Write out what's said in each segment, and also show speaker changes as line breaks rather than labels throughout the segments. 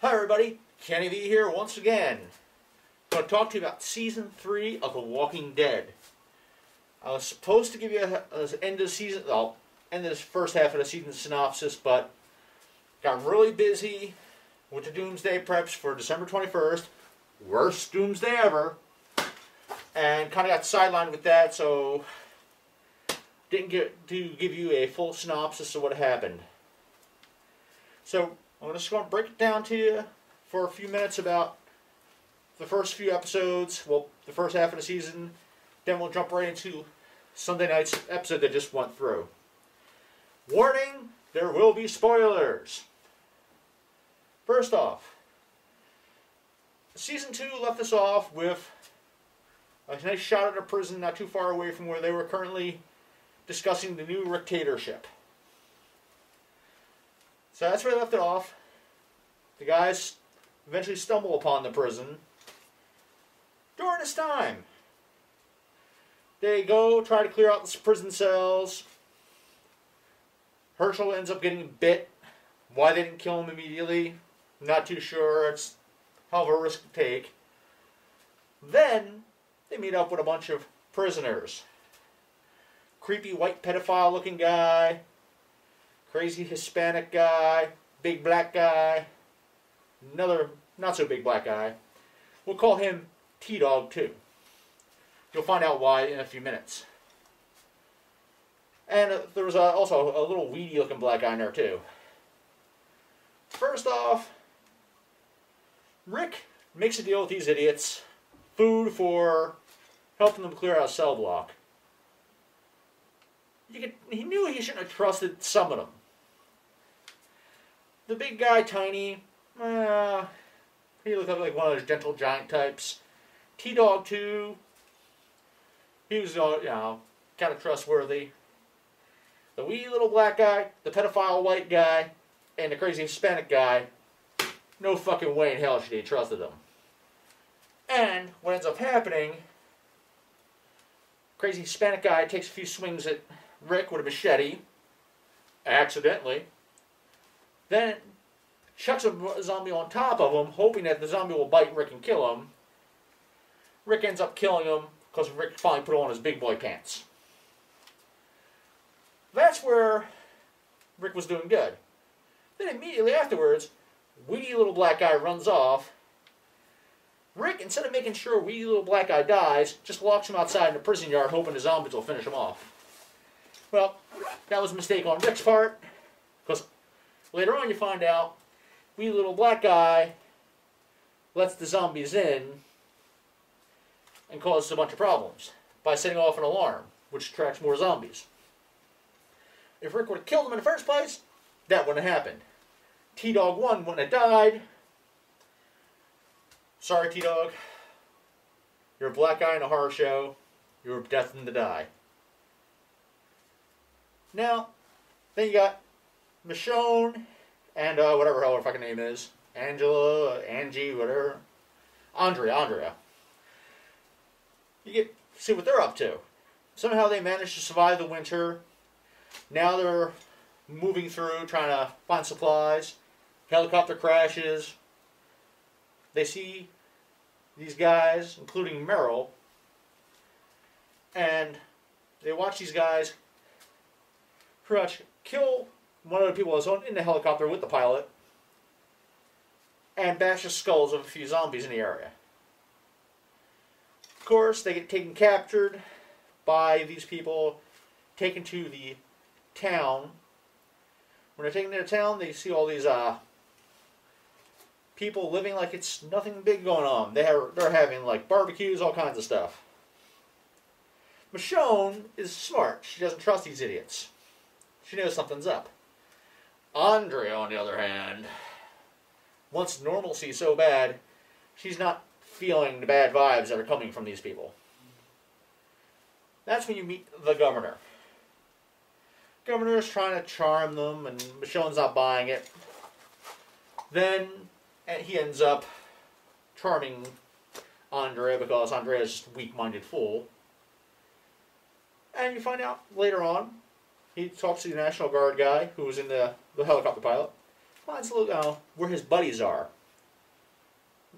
Hi everybody, KennyB here once again. I'm going to talk to you about Season 3 of The Walking Dead. I was supposed to give you an end of this first half of the season synopsis, but got really busy with the Doomsday preps for December 21st. Worst Doomsday ever. And kind of got sidelined with that, so didn't get to give you a full synopsis of what happened. So I'm just going to break it down to you for a few minutes about the first few episodes, well, the first half of the season. Then we'll jump right into Sunday night's episode that just went through. Warning, there will be spoilers. First off, Season 2 left us off with a nice shot at a prison not too far away from where they were currently discussing the new dictatorship. So that's where they left it off. The guys eventually stumble upon the prison. During this time, they go try to clear out the prison cells. Herschel ends up getting bit. Why they didn't kill him immediately, not too sure. It's a hell of a risk to take. Then they meet up with a bunch of prisoners. Creepy white pedophile looking guy, crazy Hispanic guy, big black guy, another not so big black guy. We'll call him T-Dog too. You'll find out why in a few minutes. And there was also a little weedy looking black guy in there too. First off, Rick makes a deal with these idiots. Food for helping them clear out a cell block. He knew he shouldn't have trusted some of them. The big guy, Tiny, he looked like one of those gentle giant types. T-Dog too, he was, kind of trustworthy. The wee little black guy, the pedophile white guy, and the crazy Hispanic guy, no fucking way in hell should he have trusted them. And what ends up happening, crazy Hispanic guy takes a few swings at Rick with a machete, accidentally, then chucks a zombie on top of him, hoping that the zombie will bite Rick and kill him. Rick ends up killing him because Rick finally put on his big boy pants. That's where Rick was doing good. Then immediately afterwards, weedy little black guy runs off. Rick, instead of making sure weedy little black guy dies, just locks him outside in the prison yard hoping the zombies will finish him off. Well, that was a mistake on Rick's part, because later on you find out weedy little black guy lets the zombies in and causes a bunch of problems by setting off an alarm, which attracts more zombies. If Rick would have killed them in the first place, that wouldn't have happened. T-Dog 1 wouldn't have died. Sorry, T-Dog. You're a black guy in a horror show. You were destined to die. Now, then you got Michonne and whatever her fucking name is. Angela, Angie, whatever. Andrea. You get to see what they're up to. Somehow they managed to survive the winter. Now they're moving through, trying to find supplies. Helicopter crashes. They see these guys, including Merrill, and they watch these guys pretty much kill one of the people that was in the helicopter with the pilot and bash the skulls of a few zombies in the area. Of course, they get captured by these people, taken to the town. When they're taken to the town, they see all these people living like it's nothing big going on. They're having like barbecues, all kinds of stuff. Michonne is smart. She doesn't trust these idiots. She knows something's up. Andrea, on the other hand, wants normalcy so bad, she's not feeling the bad vibes that are coming from these people. That's when you meet the governor. Governor's trying to charm them, and Michonne's not buying it. Then he ends up charming Andrea because Andrea's just a weak-minded fool. And you find out later on, he talks to the National Guard guy who was in the helicopter pilot. Finds a little, where his buddies are.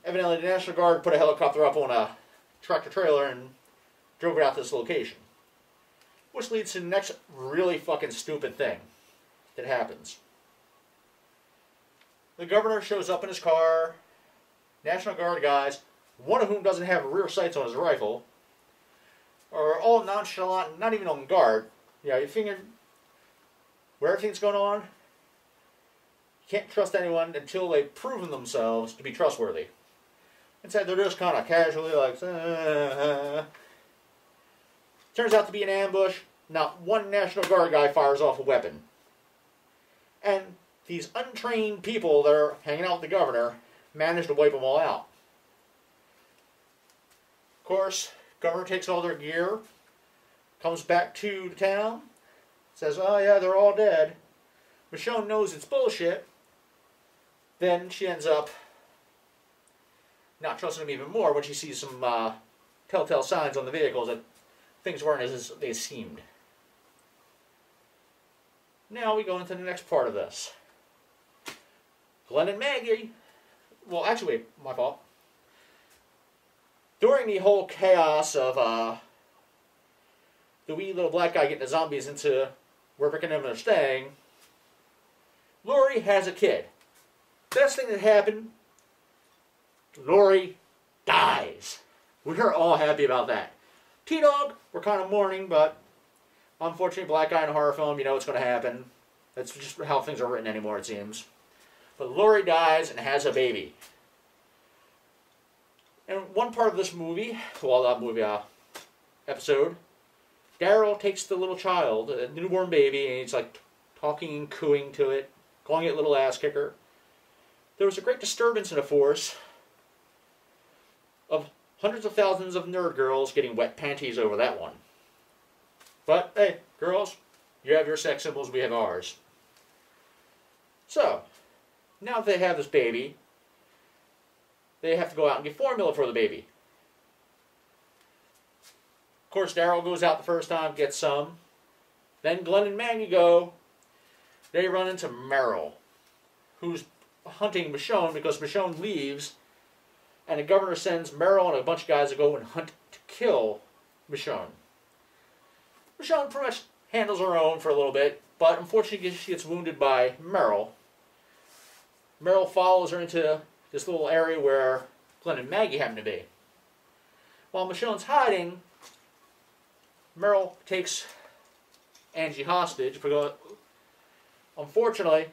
evidently the National Guard put a helicopter up on a tractor trailer and drove it out to this location. Which leads to the next really fucking stupid thing that happens. The governor shows up in his car. National Guard guys, one of whom doesn't have rear sights on his rifle, are all nonchalant, not even on guard. You know, you figure where everything's going on, you can't trust anyone until they've proven themselves to be trustworthy. Instead, they're just kind of casually like, Turns out to be an ambush. Not one National Guard guy fires off a weapon. And these untrained people that are hanging out with the governor manage to wipe them all out. Of course, governor takes all their gear, comes back to the town, says, oh yeah, they're all dead. Michonne knows it's bullshit. Then she ends up not trusting him even more when she sees some telltale signs on the vehicles that things weren't as they seemed. Now we go into the next part of this. Glenn and Maggie, well actually wait, my fault. During the whole chaos of the wee little black guy getting the zombies into where Rick and them are staying, Lori has a kid. Best thing that happened, Lori dies. We're all happy about that. T-Dog, we're kind of mourning, but unfortunately, black guy in a horror film, you know what's going to happen. That's just how things are written anymore, it seems. But Lori dies and has a baby. And one part of this movie, well, that movie episode, Daryl takes the little child, a newborn baby, and he's like talking and cooing to it, calling it little ass kicker. There was a great disturbance in the force of hundreds of thousands of nerd girls getting wet panties over that one. But, hey, girls, you have your sex symbols, we have ours. So, now that they have this baby, they have to go out and get formula for the baby. Of course, Daryl goes out the first time, gets some. Then Glenn and Maggie go. They run into Merrill, who's hunting Michonne because Michonne leaves, and the governor sends Merrill and a bunch of guys to go and hunt to kill Michonne. Michonne pretty much handles her own for a little bit, but unfortunately she gets wounded by Merrill. Merrill follows her into this little area where Glenn and Maggie happen to be. While Michonne's hiding, Merrill takes Angie hostage because, unfortunately,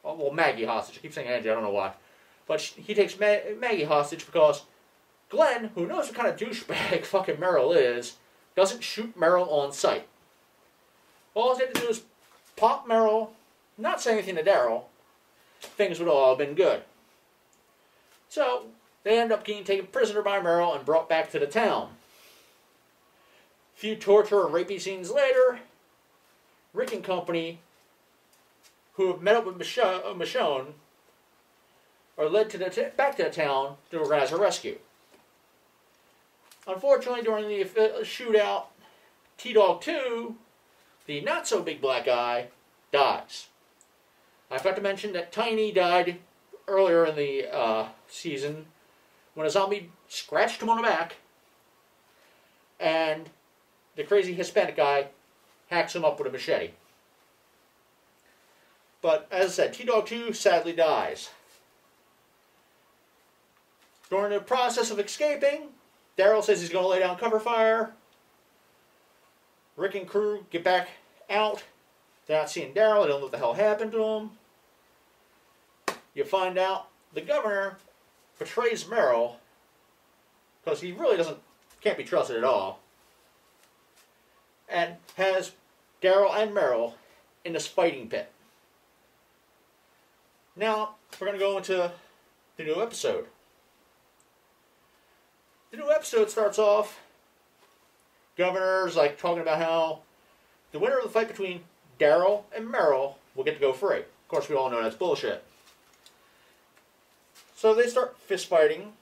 well, Maggie hostage. I keep saying Angie, I don't know why. But he takes Maggie hostage because Glenn, who knows what kind of douchebag fucking Merrill is, doesn't shoot Merrill on sight. All he had to do is pop Merrill, not say anything to Daryl. Things would all have been good. So, they end up getting taken prisoner by Merrill and brought back to the town. A few torture and rapey scenes later, Rick and company, who have met up with Michonne, are led to back to the town to organize a rescue. Unfortunately, during the shootout, T-Dog 2, the not-so-big black guy, dies. I forgot to mention that Tiny died earlier in the season when a zombie scratched him on the back, and the crazy Hispanic guy hacks him up with a machete. But, as I said, T-Dog 2 sadly dies. During the process of escaping, Daryl says he's going to lay down cover fire. Rick and crew get back out. They're not seeing Daryl. They don't know what the hell happened to him. You find out the governor betrays Merrill because he really can't be trusted at all, and has Daryl and Merrill in this fighting pit. Now, we're going to go into the new episode. The new episode starts off, governor's like talking about how the winner of the fight between Daryl and Merrill will get to go free. Of course, we all know that's bullshit. So they start fist fighting,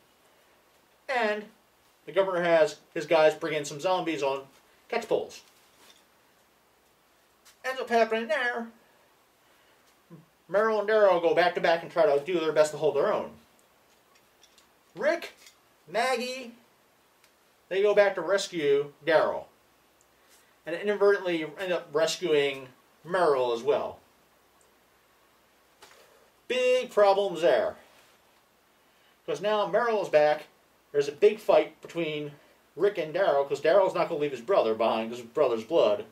and the governor has his guys bring in some zombies on catch poles. Ends up happening there, Merrill and Daryl go back to back and try to do their best to hold their own. Rick, Maggie, they go back to rescue Daryl. And inadvertently end up rescuing Merrill as well. Big problems there. Because now Merrill is back. There's a big fight between Rick and Daryl, because Daryl's not going to leave his brother behind because his brother's blood.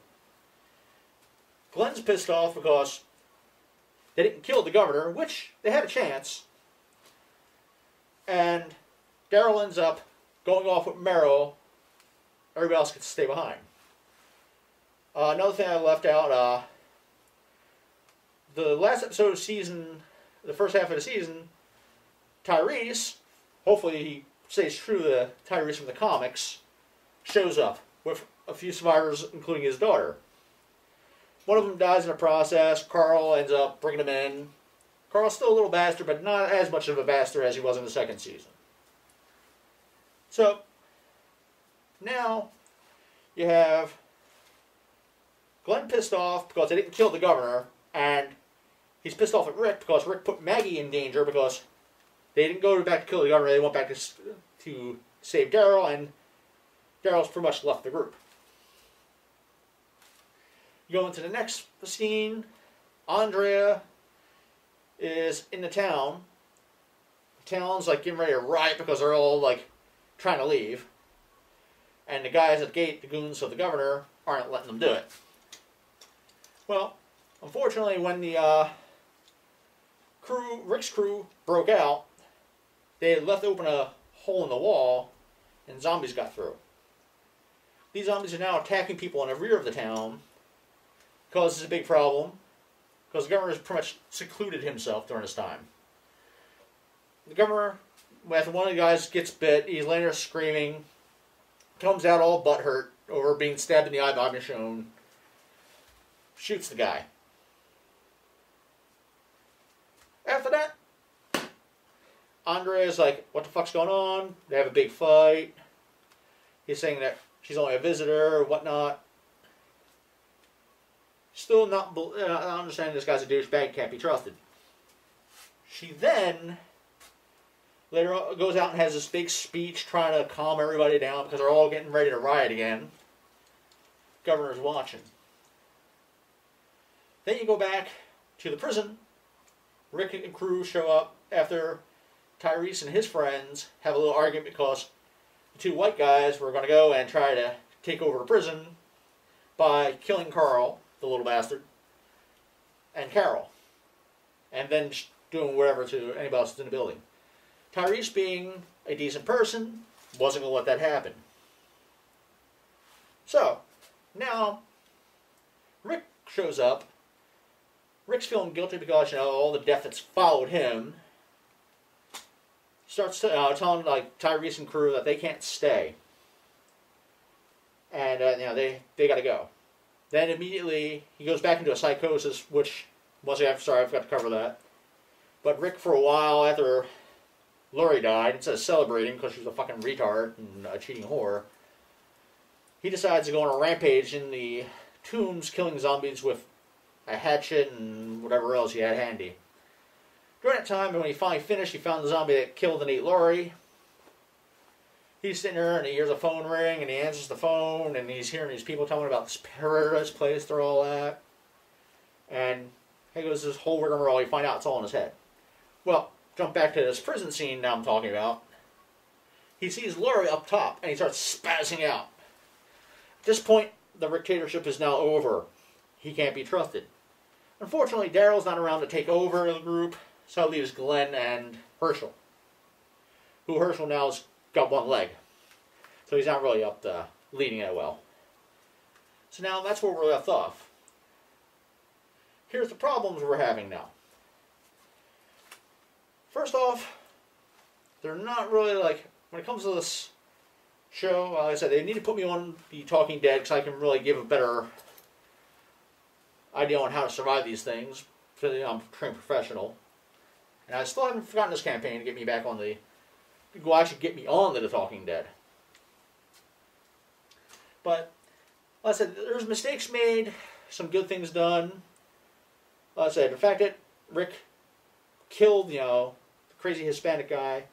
Glenn's pissed off because they didn't kill the governor, which they had a chance. And Daryl ends up going off with Merrill. Everybody else gets to stay behind. Another thing I left out, the last episode of the first half of the season, Tyrese, hopefully he stays true to Tyrese from the comics, shows up with a few survivors, including his daughter. One of them dies in the process. Carl ends up bringing him in. Carl's still a little bastard, but not as much of a bastard as he was in the second season. So, now you have Glenn pissed off because they didn't kill the governor, and he's pissed off at Rick because Rick put Maggie in danger because they didn't go back to kill the governor, they went back to save Daryl, and Daryl's pretty much left the group. You go into the next scene. Andrea is in the town. The town's like getting ready to riot because they're all like trying to leave. And the guys at the gate, the goons of the governor, aren't letting them do it. Well, unfortunately, when the Rick's crew broke out, they had left open a hole in the wall, and zombies got through. These zombies are now attacking people in the rear of the town. Causes a big problem, because the governor has pretty much secluded himself during this time. The governor, after one of the guys gets bit, he's laying there screaming, comes out all butthurt over being stabbed in the eye by Michonne, shoots the guy. After that, Andrea's like, what the fuck's going on? They have a big fight. He's saying that she's only a visitor or whatnot. Still not understanding this guy's a douchebag, can't be trusted. She then later goes out and has this big speech trying to calm everybody down because they're all getting ready to riot again. Governor's watching. Then you go back to the prison. Rick and crew show up after Tyrese and his friends have a little argument because the two white guys were going to go and try to take over the prison by killing Carl, the little bastard, and Carol, and then doing whatever to anybody else in the building. Tyrese, being a decent person, wasn't going to let that happen. So, now, Rick shows up. Rick's feeling guilty because, all the death that's followed him. Starts telling, Tyrese and crew that they can't stay. And, they got to go. Then immediately, he goes back into a psychosis, which, sorry, I forgot to cover that. But Rick, for a while, after Lori died, instead of celebrating because she was a fucking retard and a cheating whore, he decides to go on a rampage in the tombs, killing zombies with a hatchet and whatever else he had handy. During that time, when he finally finished, he found the zombie that killed and ate Lori. He's sitting there and he hears a phone ring and he answers the phone and he's hearing these people telling him about this paradise place they're all at. And he goes this whole rigmarole, you find out it's all in his head. Well, jump back to this prison scene now I'm talking about. He sees Lori up top and he starts spazzing out. At this point, the dictatorship is now over. He can't be trusted. Unfortunately, Daryl's not around to take over the group, so it leaves Glenn and Herschel. Who Herschel now has got one leg. So he's not really up to leading it well. So now that's where we're left off. Here's the problems we're having now. First off, they're not really when it comes to this show, like I said, they need to put me on the Talking Dead because I can really give a better idea on how to survive these things. I'm a trained professional. And I still haven't forgotten this campaign to get me back on the... Well, actually get me on to the Talking Dead. But, like I said, there's mistakes made, some good things done. Like I said, the fact that Rick killed, the crazy Hispanic guy,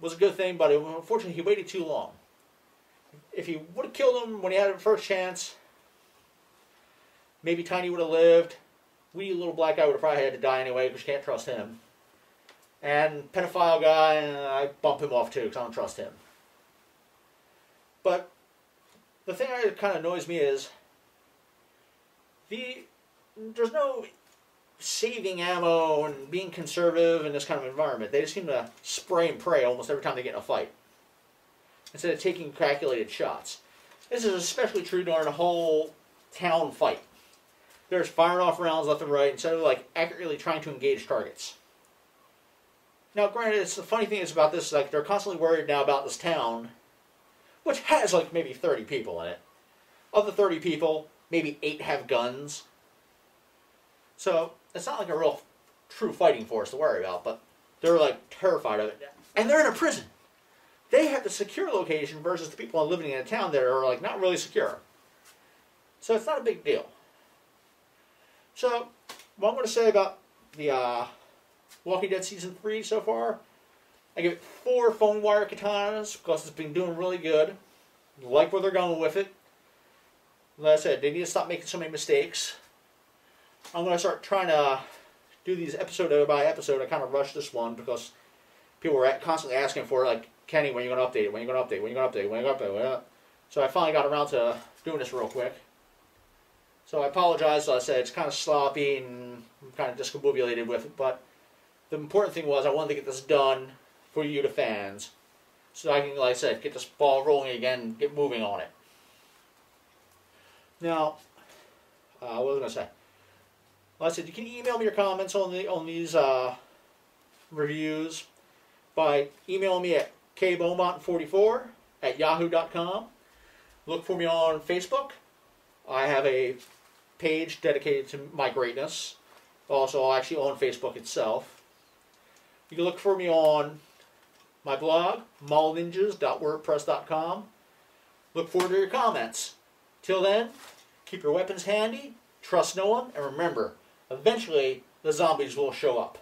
was a good thing, but unfortunately he waited too long. If he would have killed him when he had the first chance, maybe Tiny would have lived. Wee little black guy would have probably had to die anyway because you can't trust him. And pedophile guy, I bump him off too because I don't trust him. But the thing that kind of annoys me is there's no saving ammo and being conservative in this kind of environment. They just seem to spray and pray almost every time they get in a fight, instead of taking calculated shots. This is especially true during a whole town fight. There's firing off rounds left and right instead of like accurately trying to engage targets. Now, granted, the funny thing is about this, like they're constantly worried now about this town, which has like maybe 30 people in it. Of the 30 people, maybe 8 have guns. So it's not like a real true fighting force to worry about, but they're like terrified of it. And they're in a prison. They have the secure location versus the people living in a town that are like not really secure. So it's not a big deal. So what I'm going to say about the Walking Dead Season 3 so far, I give it 4 phone wire katanas because it's been doing really good. Like where they're going with it. Like I said, they need to stop making so many mistakes. I'm going to start trying to do these episode by episode. I kind of rushed this one because people were constantly asking for it, like, Kenny, when are you going to update it? When are you going to update it? When are you going to update it? When are you going to update it? So I finally got around to doing this real quick. So I apologize. Like I said, it's kind of sloppy and I'm kind of discombobulated with it. But the important thing was I wanted to get this done for you, the fans. So I can, like I said, get this ball rolling again and get moving on it. Now, what was I going to say? Like I said, you can email me your comments on these reviews by emailing me at kbeaumont44@yahoo.com. Look for me on Facebook. I have a page dedicated to my greatness. Also, actually on Facebook itself. You can look for me on my blog, mallninjas.wordpress.com. Look forward to your comments. Till then, keep your weapons handy, trust no one, and remember, eventually the zombies will show up.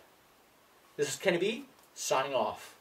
This is KennyB, signing off.